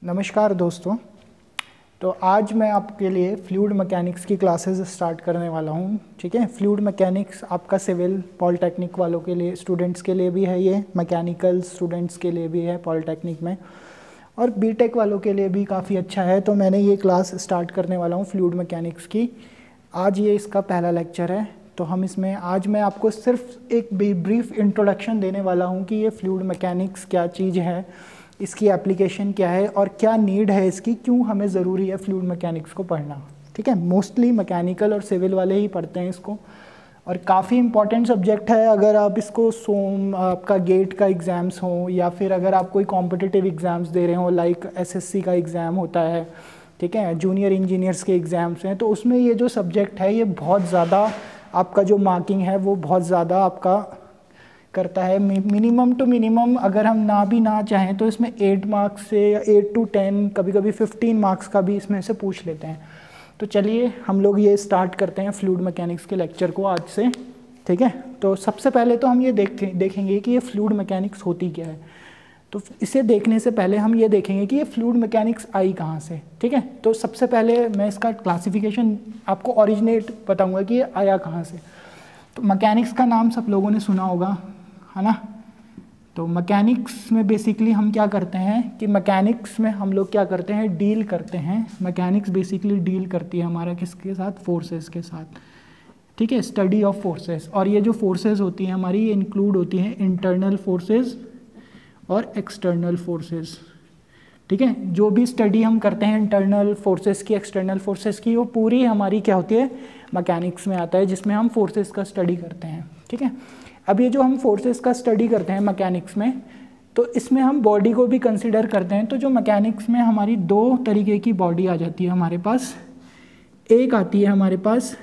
नमस्कार दोस्तों। तो आज मैं आपके लिए फ्लूइड मैकेनिक्स की क्लासेस स्टार्ट करने वाला हूँ। ठीक है, फ्लूइड मैकेनिक्स आपका सिविल पॉलिटेक्निक वालों के लिए, स्टूडेंट्स के लिए भी है, ये मैकेनिकल स्टूडेंट्स के लिए भी है पॉलिटेक्निक में, और बीटेक वालों के लिए भी काफ़ी अच्छा है। तो मैंने ये क्लास स्टार्ट करने वाला हूँ फ्लूइड मैकेनिक्स की। आज ये इसका पहला लेक्चर है। तो हम इसमें आज मैं आपको सिर्फ एक ब्रीफ इंट्रोडक्शन देने वाला हूँ कि ये फ्लूइड मैकेनिक्स क्या चीज़ है, इसकी एप्लीकेशन क्या है और क्या नीड है इसकी, क्यों हमें ज़रूरी है फ्लूइड मैकेनिक्स को पढ़ना। ठीक है, मोस्टली मैकेनिकल और सिविल वाले ही पढ़ते हैं इसको, और काफ़ी इंपॉर्टेंट सब्जेक्ट है। अगर आप इसको आपका गेट का एग्ज़ाम्स हो या फिर अगर आप कोई कॉम्पिटिटिव एग्ज़ाम्स दे रहे हो, लाइक एसएससी का एग्ज़ाम होता है, ठीक है, जूनियर इंजीनियर्स के एग्ज़ाम्स हैं, तो उसमें ये जो सब्जेक्ट है ये बहुत ज़्यादा आपका जो मार्किंग है वो बहुत ज़्यादा आपका करता है। मिनिमम टू मिनिमम अगर हम ना चाहें तो इसमें 8 मार्क्स से 8 to 10, कभी कभी 15 मार्क्स का भी इसमें से पूछ लेते हैं। तो चलिए हम लोग ये स्टार्ट करते हैं फ्लूइड मैकेनिक्स के लेक्चर को आज से। ठीक है, तो सबसे पहले तो हम ये देखेंगे कि ये फ्लूइड मैकेनिक्स होती क्या है। तो इसे देखने से पहले हम ये देखेंगे कि ये फ्लूइड मैकेनिक्स आई कहाँ से। ठीक है, तो सबसे पहले मैं इसका क्लासिफिकेशन आपको ओरिजिनेट बताऊंगा कि ये आया कहाँ से। तो मैकेनिक्स का नाम सब लोगों ने सुना होगा, है ना। तो मैकेनिक्स में बेसिकली हम क्या करते हैं कि मैकेनिक्स में हम लोग क्या करते हैं, डील करते हैं। मैकेनिक्स बेसिकली डील करती है हमारा किसके साथ, फोर्सेस के साथ। ठीक है, स्टडी ऑफ फोर्सेस। और ये जो फोर्सेस होती हैं हमारी, ये इंक्लूड होती हैं इंटरनल फोर्सेस और एक्सटर्नल फोर्सेस। ठीक है, जो भी स्टडी हम करते हैं इंटरनल फोर्सेस की, एक्सटर्नल फोर्सेस की, वो पूरी हमारी क्या होती है, मैकेनिक्स में आता है, जिसमें हम फोर्सेस का स्टडी करते हैं। ठीक है, अब ये जो हम फोर्सेस का स्टडी करते हैं मैकेनिक्स में, तो इसमें हम बॉडी को भी कंसिडर करते हैं। तो जो मैकेनिक्स में हमारी 2 तरीके की बॉडी आ जाती है हमारे पास। एक आती है हमारे पास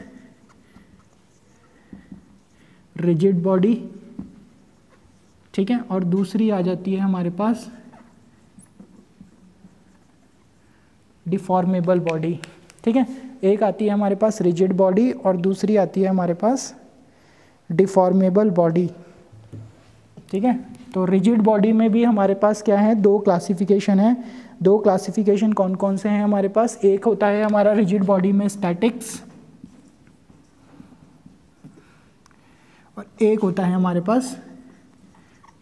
रिजिड बॉडी, ठीक है, और दूसरी आ जाती है हमारे पास डिफॉर्मेबल बॉडी। ठीक है, एक आती है हमारे पास रिजिड बॉडी और दूसरी आती है हमारे पास डिफॉर्मेबल बॉडी। ठीक है, तो रिजिड बॉडी में भी हमारे पास क्या है, 2 क्लासिफिकेशन है। 2 क्लासिफिकेशन कौन कौन से हैं हमारे पास। एक होता है हमारा रिजिड बॉडी में स्टैटिक्स, और एक होता है हमारे पास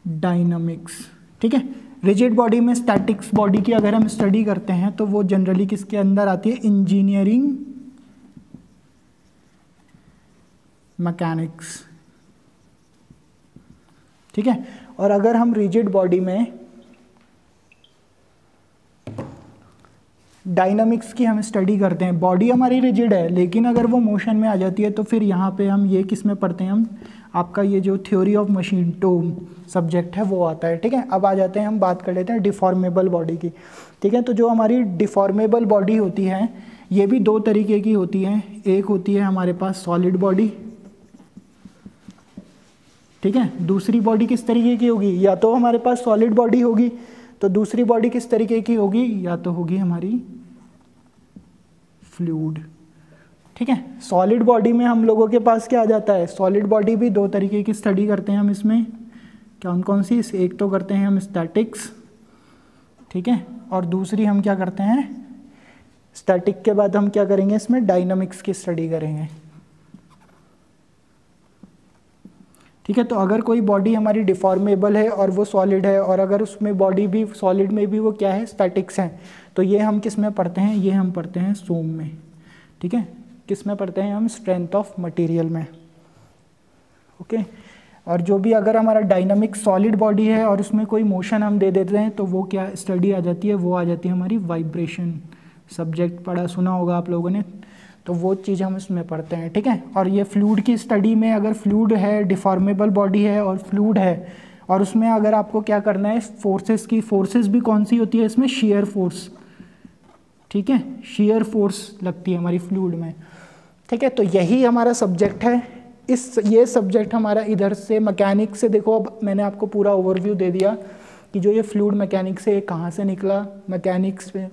डायनामिक्स। ठीक है, रिजिड बॉडी में स्टैटिक्स बॉडी की अगर हम स्टडी करते हैं तो वो जनरली किसके अंदर आती है, इंजीनियरिंग मैकेनिक्स। ठीक है, और अगर हम रिजिड बॉडी में डायनामिक्स की हम स्टडी करते हैं, बॉडी हमारी रिजिड है लेकिन अगर वो मोशन में आ जाती है तो फिर यहाँ पे हम ये किस में पढ़ते हैं, हम आपका ये जो theory of machine to subject है वो आता है। ठीक है, अब आ जाते हैं, हम बात कर लेते हैं डिफॉर्मेबल बॉडी की। ठीक है, तो जो हमारी डिफॉर्मेबल बॉडी होती है ये भी 2 तरीके की होती है। एक होती है हमारे पास सॉलिड बॉडी, ठीक है, दूसरी बॉडी किस तरीके की होगी, या तो हमारे पास सॉलिड बॉडी होगी, तो दूसरी बॉडी किस तरीके की होगी, या तो होगी हमारी फ्लूइड। ठीक है, सॉलिड बॉडी में हम लोगों के पास क्या आ जाता है, सॉलिड बॉडी भी 2 तरीके की स्टडी करते हैं हम इसमें। कौन कौन सी, एक तो करते हैं हम स्टैटिक्स, ठीक है, और दूसरी हम क्या करते हैं, स्टैटिक के बाद हम क्या करेंगे, इसमें डायनामिक्स की स्टडी करेंगे। ठीक है, तो अगर कोई बॉडी हमारी डिफॉर्मेबल है और वो सॉलिड है, और अगर उसमें बॉडी भी सॉलिड में भी वो क्या है, स्टैटिक्स है, तो ये हम किस में पढ़ते हैं, ये हम पढ़ते हैं सोम में। ठीक है, किस में पढ़ते हैं हम, स्ट्रेंथ ऑफ मटेरियल में। ओके, और जो भी अगर हमारा डायनामिक सॉलिड बॉडी है और उसमें कोई मोशन हम दे देते हैं तो वो क्या स्टडी आ जाती है, वो आ जाती है हमारी वाइब्रेशन। सब्जेक्ट पढ़ा सुना होगा आप लोगों ने, तो वो चीज़ हम इसमें पढ़ते हैं। ठीक है, और ये फ्लूइड की स्टडी में अगर फ्लूइड है, डिफॉर्मेबल बॉडी है और फ्लूइड है, और उसमें अगर आपको क्या करना है, फोर्सेस की, फोर्सेस भी कौन सी होती है इसमें, शेयर फोर्स। ठीक है, शेयर फोर्स लगती है हमारी फ्लूइड में। ठीक है, तो यही हमारा सब्जेक्ट है। ये सब्जेक्ट हमारा इधर से मैकेनिक्स से, देखो अब मैंने आपको पूरा ओवरव्यू दे दिया कि जो ये फ्लूइड मैकेनिक्स है ये कहाँ से निकला। मैकेनिक्स में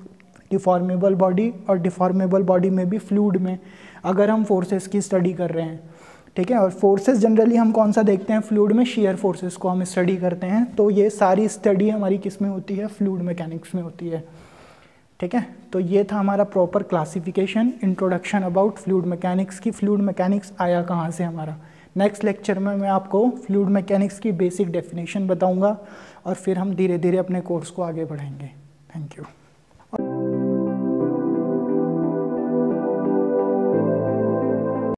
डिफॉर्मेबल बॉडी, और डिफॉर्मेबल बॉडी में भी फ्लूइड में अगर हम फोर्सेस की स्टडी कर रहे हैं। ठीक है, और फोर्सेस जनरली हम कौन सा देखते हैं फ्लूइड में, शेयर फोर्सेस को हम स्टडी करते हैं। तो ये सारी स्टडी हमारी किस में होती है, फ्लूइड मैकेनिक्स में होती है। ठीक है। तो ये था हमारा proper classification, introduction about fluid mechanics की, फ्लूइड मैकेनिक्स आया कहाँ से हमारा। नेक्स्ट लेक्चर में मैं आपको फ्लूइड मैकेनिक्स की बेसिक डेफिनेशन बताऊंगा और फिर हम धीरे धीरे अपने कोर्स को आगे बढ़ाएंगे। Thank you.